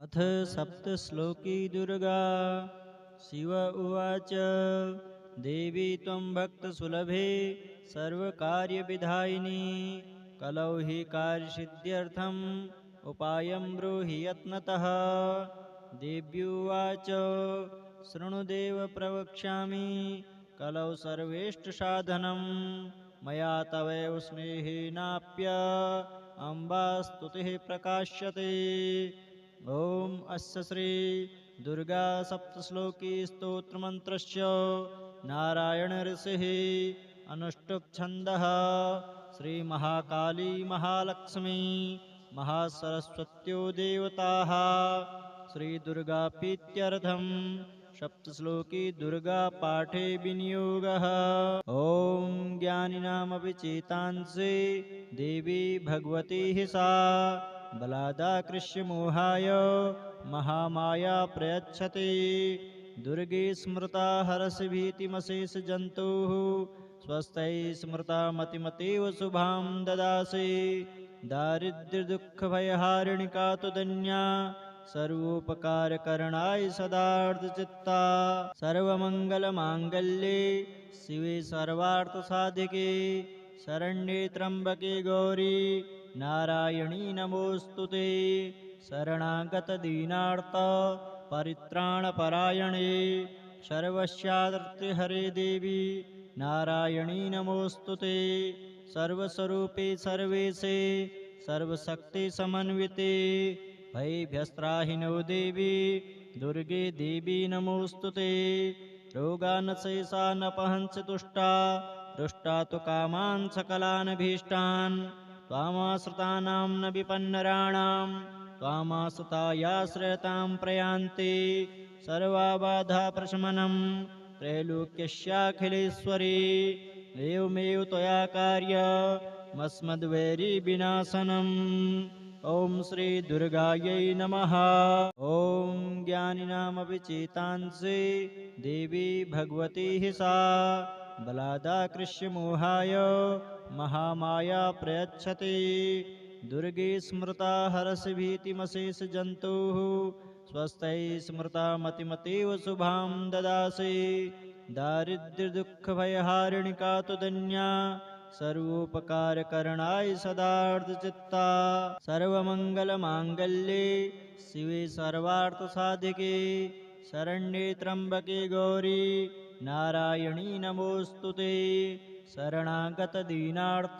अथ सप्तश्लोकी दुर्गा। शिव उवाच। देवी त्वं भक्तसुलभे सर्वकार्यविधायिनी, कलौ हि कार्यसिद्ध्यर्थम् उपायं ब्रूहि यत्नतः। देव्युवाच। शृणुदेव प्रवक्ष्यामि, कलौ सर्वेष्टसाधनं, मया तवैव स्नेहेनाप्य अम्बा स्तुतिः प्रकाश्यते। ॐ अस्य श्री दुर्गा सप्तश्लोकी स्तोत्रमन्त्रस्य नारायण ऋषिः अनुष्टुप् छन्दः। श्रीमहाकाली महालक्ष्मी महासरस्वत्यो देवताः श्रीदुर्गाप्रीत्यर्थं सप्तश्लोकी दुर्गा पाठे विनियोगः। ॐ ज्ञानिनामपि चेतांसि देवी भगवती हि सा, बलादाकृष्य मोहाय महामाया प्रयच्छति। दुर्गे स्मृता हरसि भीतिमशेषजन्तुः, स्वस्थैः स्मृता मतिमतीव शुभां ददासि। दारिद्र्यदुःखभयहारिणि का तु धन्या, सर्वोपकारकरणाय सदार्धचित्ता। सर्वमङ्गलमाङ्गल्ये शिवे सर्वार्थसाधिके, शरण्ये त्र्यम्बके गौरी नारायणी नमोऽस्तुते। शरणागतदीनार्त परित्राणपरायणे, सर्वस्यार्तिहरे देवी नारायणी नमोऽस्तुते। सर्वस्वरूपे सर्वेशे सर्वशक्तिसमन्विते, भयभ्यस्त्राहिनो देवी दुर्गे देवी नमोऽस्तुते। रोगानशेषा नपहंस तुष्टा, रुष्टा तु कामान् सकलानभीष्टान्। त्वामाश्रितानां न विपन्नराणां, त्वामाश्रितायाश्रयतां प्रयान्ति। सर्वाबाधाप्रशमनं त्रैलोक्यस्याखिलेश्वरी, एवमेव त्वया कार्यमस्मद्वैरिविनाशनम्। ॐ श्री दुर्गायै नमः। ॐ ज्ञानिनामपि चेतांसि देवी भगवती हि सा, बलादाकृष्य मोहाय महामाया प्रयच्छति। दुर्गे स्मृता हरसि भीतिमशेषजन्तुः, स्वस्थैः स्मृता मतिमतीव शुभां ददासि। दारिद्र्यदुःखभयहारिणि का तु धन्या, सर्वोपकारकरणाय सदार्धचित्ता। सर्वमङ्गलमाङ्गल्ये शिवे सर्वार्थसाधिके, शरण्ये त्र्यम्बके गौरी नारायणी नमोऽस्तुते। शरणागतदीनार्त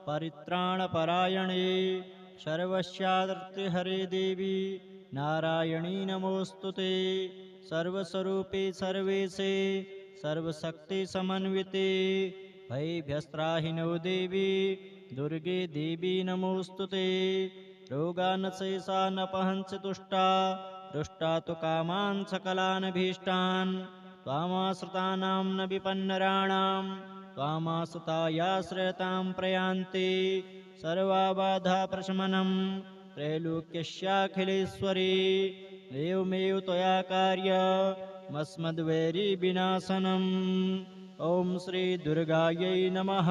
परित्राणपरायणे, सर्वस्यार्तिहरे देवी नारायणी नमोऽस्तुते। सर्वस्वरूपे सर्वेशे सर्वशक्तिसमन्विते, भयभ्यस्त्राहिनो देवी दुर्गे देवी नमोऽस्तुते। रोगानशेषा नपहंस तुष्टा, रुष्टा तु कामान् सकलानभीष्टान्। त्वामाश्रितानां न विपन्नराणां, त्वामाश्रितायाश्रयतां प्रयान्ति। सर्वाबाधाप्रशमनं त्रैलोक्यस्याखिलेश्वरी, एवमेव त्वया कार्यमस्मद्वैरिविनाशनम्। ॐ श्री दुर्गायै नमः।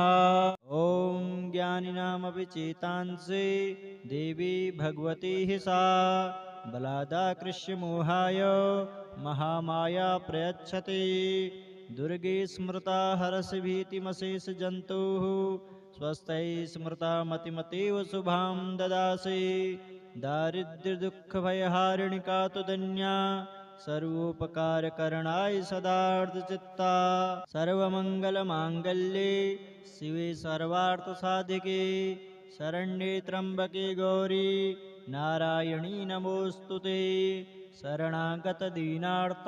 ॐ ज्ञानिनामपि चेतांसि देवी भगवती हि सा, बलादाकृष्य मोहाय महामाया प्रयच्छति। दुर्गे स्मृता हरसि भीतिमशेषजन्तुः, स्वस्थैः स्मृता मतिमतीव शुभां ददासि। दारिद्र्यदुःखभयहारिणि का तु धन्या, सर्वोपकारकरणाय सदार्धचित्ता। सर्वमङ्गलमाङ्गल्ये शिवे सर्वार्थसाधिके, शरण्ये त्र्यम्बके गौरी नारायणी नमोऽस्तुते। शरणागतदीनार्त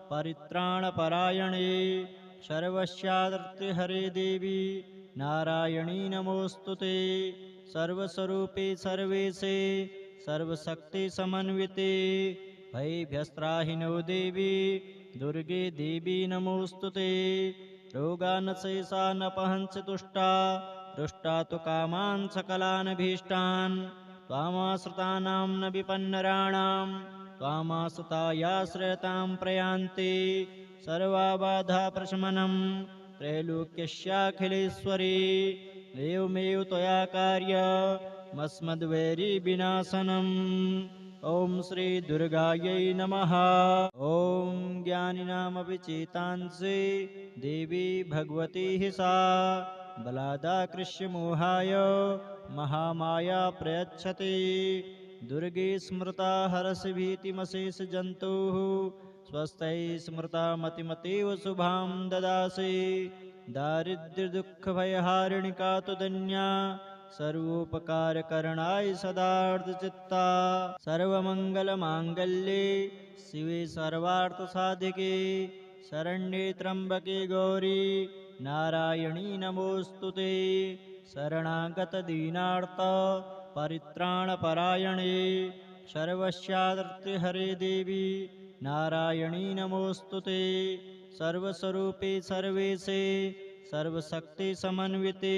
परित्राणपरायणे, सर्वस्यार्तिहरे देवी नारायणी नमोऽस्तुते। सर्वस्वरूपे सर्वेशे सर्वशक्तिसमन्विते, भयभ्यस्त्राहिनो देवी दुर्गे देवी नमोऽस्तुते। रोगानशेषा नपहंस तुष्टा, रुष्टा तु कामान् सकलानभीष्टान्। त्वामाश्रितानां न विपन्नराणां, त्वामाश्रितायाश्रयतां प्रयान्ति। सर्वाबाधाप्रशमनं त्रैलोक्यस्याखिलेश्वरी, एवमेव त्वया कार्यमस्मद्वैरिविनाशनम्। ॐ श्री दुर्गायै नमः। ॐ ज्ञानिनामपि चेतांसि देवी भगवती हि सा बलादाकृष्यमोहाय महामाया प्रयच्छति। दुर्गे स्मृता हरसि भीतिमशेषजन्तुः स्वस्तैः स्मृता मतिमतीव शुभां ददासि। दारिद्र्यदुःखभयहारिणि का तु धन्या सर्वोपकारकरणाय सदार्धचित्ता। सर्वमङ्गलमाङ्गल्ये शिवे सर्वार्थसाधिके शरण्ये त्र्यम्बके गौरी नारायणी नमोऽस्तु ते। शरणागतदीनार्थ परित्राणपरायणे सर्वस्यार्तिहरे देवी नारायणी नमोऽस्तु ते। सर्वस्वरूपे सर्वेशे सर्वशक्तिसमन्विते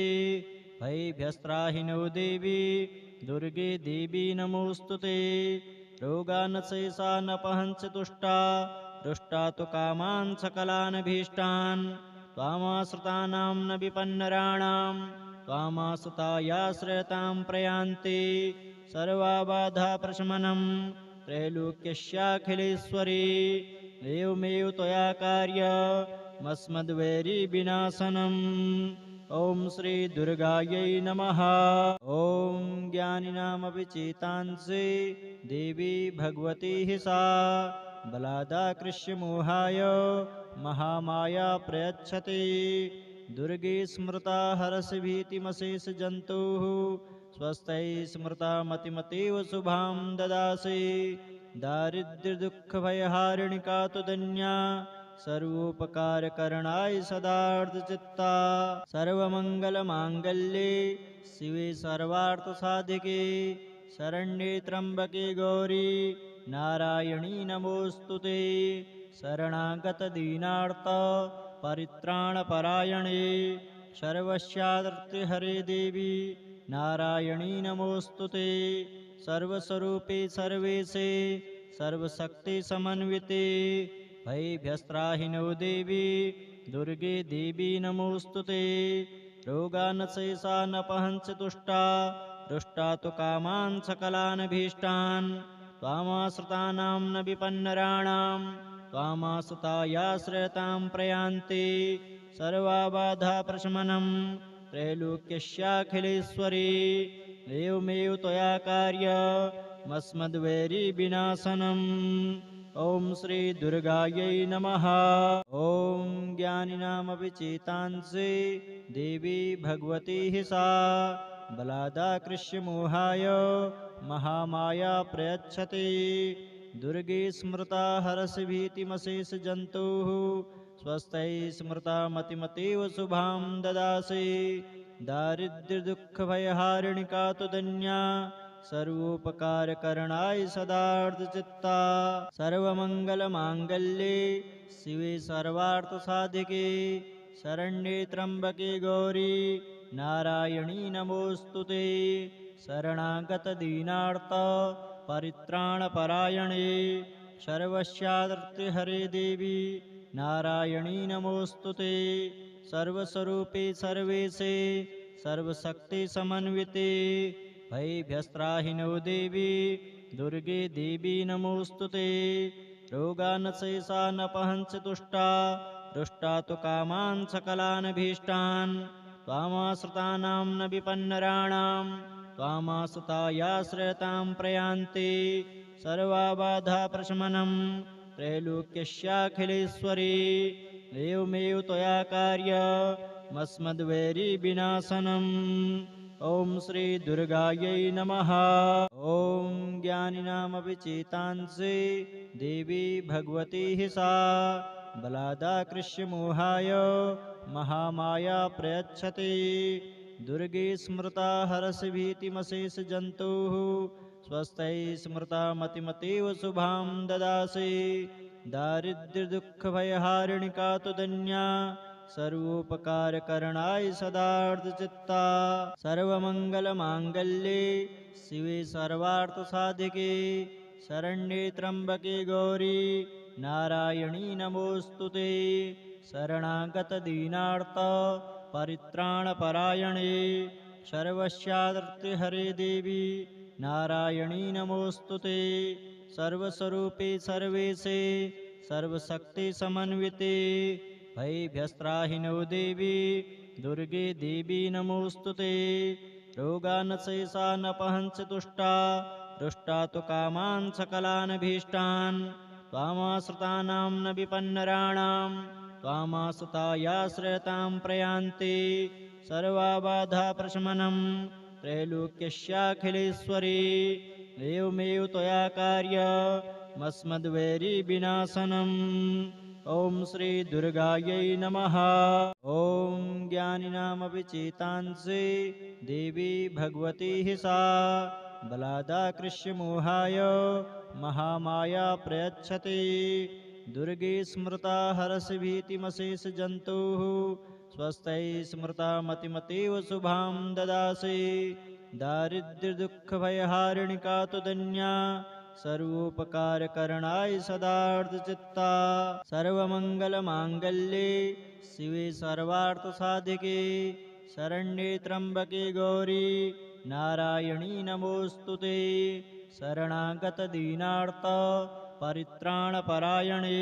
भयभ्यस्त्राहिनो देवी दुर्गे देवी नमोऽस्तु ते। रोगानशेषानपहंसि तुष्टा रुष्टा तु कामान् सकलानभीष्टान् त्वामाश्रितानां न विपन्नराणां त्वामाश्रितायाश्रयतां प्रयान्ति। सर्वाबाधाप्रशमनं त्रैलोक्यस्याखिलेश्वरी एवमेव त्वया कार्यमस्मद्वैरिविनाशनम्। ॐ श्री दुर्गायै नमः। ॐ ज्ञानिनामपि चेतांसि देवी भगवती हि सा बलादाकृष्यमोहाय महामाया प्रयच्छति। दुर्गे स्मृता हरसि भीतिमशेषजन्तुः स्वस्तैः स्मृता मतिमतीव शुभां ददासि। दारिद्र्यदुःखभयहारिणि का तु धन्या सर्वोपकारकरणाय सदार्धचित्ता। सर्वमङ्गलमाङ्गल्ये शिवे सर्वार्थसाधिके शरण्ये त्र्यम्बके गौरी नारायणी नमोऽस्तु ते। शरणागतदीनार्थ परित्राणपरायणे सर्वस्यार्तिहरे देवी नारायणी नमोऽस्तु ते। सर्वस्वरूपे सर्वेशे सर्वशक्तिसमन्विते भयभ्यस्त्राहिनो देवी दुर्गे देवी नमोऽस्तु ते। रोगानशेषानपहंसि तुष्टा रुष्टा तु कामान् सकलानभीष्टान् त्वामाश्रितानां न विपन्नराणां त्वामाश्रितायाश्रयतां प्रयान्ति। सर्वाबाधाप्रशमनं त्रैलोक्यस्याखिलेश्वरी एवमेव त्वया कार्यमस्मद्वैरिविनाशनम्। ॐ श्री दुर्गायै नमः। ॐ ज्ञानिनामपि चेतांसि देवी भगवती हि सा बलादाकृष्यमोहाय महामाया प्रयच्छति। दुर्गे स्मृता हरसि भीतिमशेषजन्तुः स्वस्तैः स्मृता मतिमतीव शुभां ददासि। दारिद्र्यदुःखभयहारिणि का तु धन्या सर्वोपकारकरणाय सदार्धचित्ता। सर्वमङ्गलमाङ्गल्ये शिवे सर्वार्थसाधिके शरण्ये त्र्यम्बके गौरी नारायणी नमोऽस्तु ते। शरणागतदीनार्थ परित्राणपरायणे सर्वस्यार्तिहरे देवी नारायणी नमोऽस्तु ते। सर्वस्वरूपे सर्वेशे सर्वशक्तिसमन्विते भयभ्यस्त्राहिनो देवी दुर्गे देवी नमोऽस्तु ते। रोगानशेषानपहंसि तुष्टा रुष्टा तु कामान् सकलानभीष्टान् त्वामाश्रितानां न विपन्नराणां त्वामाश्रितायाश्रयतां प्रयान्ति। सर्वाबाधाप्रशमनं त्रैलोक्यस्याखिलेश्वरी एवमेव त्वया कार्यमस्मद्वैरिविनाशनम्। ॐ श्री दुर्गायै नमः। ॐ ज्ञानिनामपि चेतांसि देवी भगवती हि सा बलादाकृष्यमोहाय महामाया प्रयच्छति। दुर्गे स्मृता हरसि भीतिमशेषजन्तुः स्वस्तैः स्मृता मतिमतीव शुभां ददासि। दारिद्र्यदुःखभयहारिणि का तु धन्या सर्वोपकारकरणाय सदार्धचित्ता। सर्वमङ्गलमाङ्गल्ये शिवे सर्वार्थसाधिके शरण्ये त्र्यम्बके गौरी नारायणी नमोऽस्तु ते। शरणागतदीनार्थ परित्राणपरायणे सर्वस्यार्तिहरे देवी नारायणी नमोऽस्तु ते। सर्वस्वरूपे सर्वेशे सर्वशक्तिसमन्विते भयभ्यस्त्राहिनो देवी दुर्गे देवी नमोऽस्तु ते। रोगानशेषानपहञ्च तुष्टा रुष्टा तु कामान् सकलानभीष्टान् त्वामाश्रितानां न विपन्नराणां त्वामाश्रितायाश्रयतां प्रयान्ति सर्वाबाधा प्रशमनं त्रैलोक्यस्याखिलेश्वरी एवमेव त्वया कार्यमस्मद्वैरीविनाशनम्। ॐ श्री दुर्गायै नमः। ॐ ज्ञानिनामपि चेतांसि देवी भगवती हि सा बलादाकृष्यमोहाय महामाया प्रयच्छति। दुर्गे स्मृता हरसि भीतिमशेषजन्तुः स्वस्थै स्मृता मतिमतीव शुभां ददासि। दारिद्र्यदुःखभयहारिणि का तु धन्या सर्वोपकारकरणाय सदार्धचित्ता। सर्वमङ्गलमाङ्गल्ये शिवे सर्वार्थसाधिके शरण्ये त्र्यम्बके गौरी नारायणी नमोऽस्तु ते। शरणागतदीनार्त परित्राणपरायणे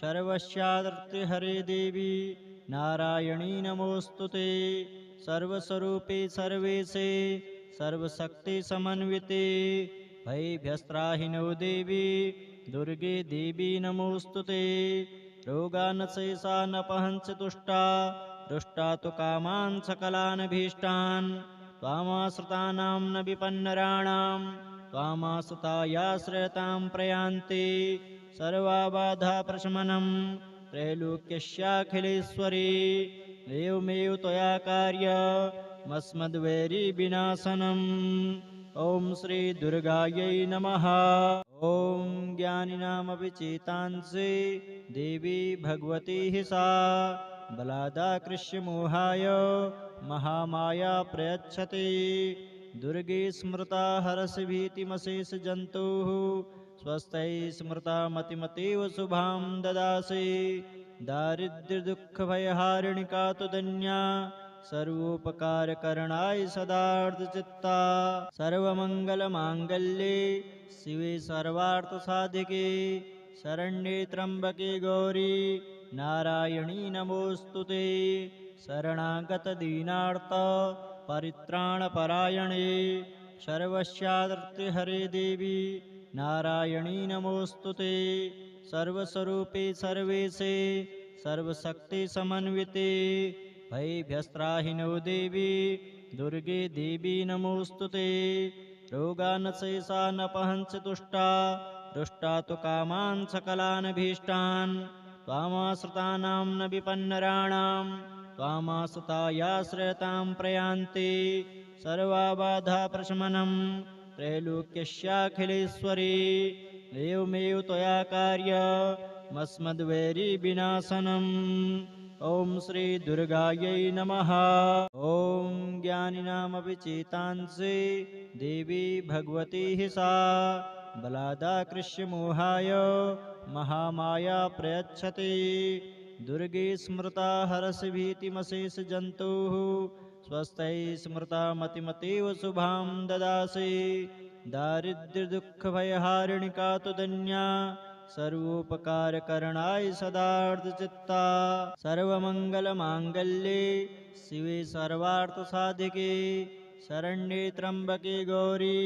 सर्वस्यार्तिहरे देवी नारायणी नमोऽस्तु ते। सर्वस्वरूपे सर्वेशे सर्वशक्तिसमन्विते भयभ्यस्त्राहिनो देवी दुर्गे देवी नमोऽस्तु ते। रोगानशेषानपहञ्च तुष्टा रुष्टा तु कामान् सकलानभीष्टान् त्वामाश्रितानां न विपन्नराणां त्वामाश्रितायाश्रयतां प्रयान्ति सर्वाबाधा प्रशमनं त्रैलोक्यस्याखिलेश्वरी एवमेव त्वया कार्यमस्मद्वैरीविनाशनम्। ॐ श्री दुर्गायै नमः। ॐ ज्ञानिनामपि चेतांसि देवी भगवती हि सा बलादाकृष्यमोहाय महामाया प्रयच्छति। दुर्गे स्मृता हरसि भीतिमशेषजन्तुः स्वस्थै स्मृता मतिमतीव शुभां ददासि। दारिद्र्यदुःखभयहारिणि का तु धन्या सर्वोपकारकरणाय सदार्धचित्ता। सर्वमङ्गलमाङ्गल्ये शिवे सर्वार्थसाधिके शरण्ये त्र्यम्बके गौरी नारायणी नमोऽस्तु ते। शरणागतदीनार्त परित्राणपरायणे सर्वस्यार्तिहरे देवी नारायणी नमोऽस्तु ते। सर्वस्वरूपे सर्वेशे सर्वशक्तिसमन्विते भयभ्यस्त्राहिनो देवी दुर्गे देवी नमोऽस्तु ते। रोगानशेषानपहञ्च तुष्टा रुष्टा तु कामान् सकलानभीष्टान् त्वामाश्रितानां न विपन्नराणां त्वामाश्रितायाश्रयतां प्रयान्ति सर्वाबाधा प्रशमनं त्रैलोक्यस्याखिलेश्वरी एवमेव त्वया कार्यमस्मद्वैरीविनाशनम्। ॐ श्री दुर्गायै नमः। ॐ ज्ञानिनामपि चेतांसि देवी भगवती हि सा बलादाकृष्यमोहाय महामाया प्रयच्छति। दुर्गे स्मृता हरसि भीतिमशेषजन्तुः स्वस्थै स्मृता मतिमतीव शुभां ददासि। दारिद्र्यदुःखभयहारिणि का तु धन्या सर्वोपकारकरणाय सदार्धचित्ता। सर्वमङ्गलमाङ्गल्ये शिवे सर्वार्थसाधिके शरण्ये त्र्यम्बके गौरी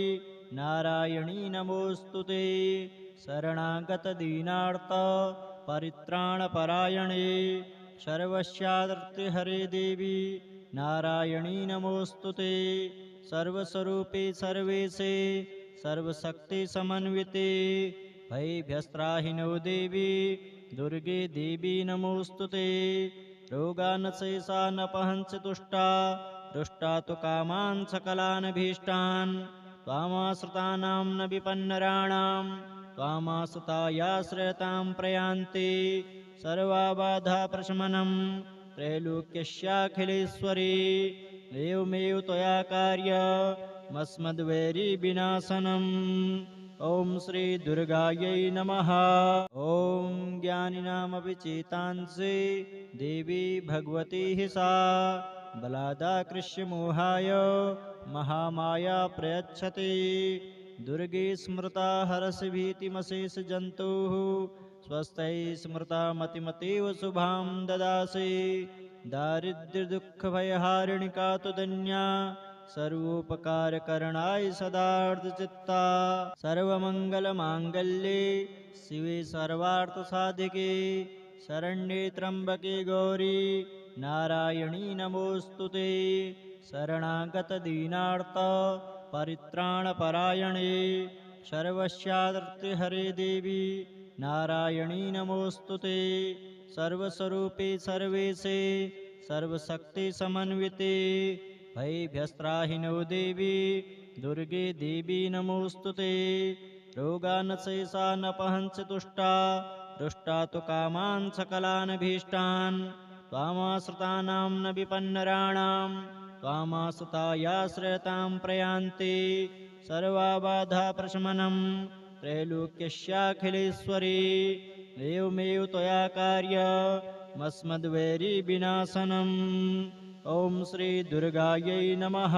नारायणी नमोऽस्तु ते। शरणागतदीनार्त परित्राणपरायणे सर्वस्यार्तिहरे देवी नारायणी नमोऽस्तु ते। सर्वस्वरूपे सर्वेशे सर्वशक्तिसमन्विते भयभ्यस्त्राहिनो देवी दुर्गे देवी नमोऽस्तु ते। रोगानशेषानपहञ्च तुष्टा रुष्टा तु कामान् सकलानभीष्टान् त्वामाश्रितानां न विपन्नराणां त्वामाश्रितायाश्रयतां प्रयान्ति सर्वाबाधा प्रशमनं त्रैलोक्यस्याखिलेश्वरी एवमेव त्वया कार्यमस्मद्वैरीविनाशनम्। ॐ श्री दुर्गायै नमः। ॐ ज्ञानिनामपि चेतांसि देवी भगवती हि सा बलादाकृष्यमोहाय महामाया प्रयच्छति दुर्गे स्मृता हरसि भीतिमशेषजन्तुः स्वस्तै स्मृता मतिमतीव शुभां ददासि दारिद्र्यदुःखभयहारिणि का तु धन्या सर्वोपकारकरणाय सदार्धचित्ता सर्वमङ्गलमाङ्गल्ये शिवे सर्वार्थसाधिके शरण्ये त्र्यम्बके गौरी नारायणी नमोऽस्तु ते शरणागतदीनार्थ परित्राणपरायणे सर्वस्यार्तिहरे देवी नारायणी नमोऽस्तु ते सर्वस्वरूपे सर्वेशे सर्वशक्तिसमन्विते भयभ्यस्त्राहिनो देवी दुर्गे देवी नमोऽस्तु ते रोगानशेषा न पहञ्च तुष्टा रुष्टा तु कामान् सकलानभीष्टान् त्वामाश्रितानां न विपन्नराणां त्वामाश्रितायाश्रयतां प्रयान्ति सर्वाबाधाप्रशमनं त्रैलोक्यस्याखिलेश्वरी एवमेव त्वया कार्यमस्मद्वैरीविनाशनम् ॐ श्री दुर्गायै नमः।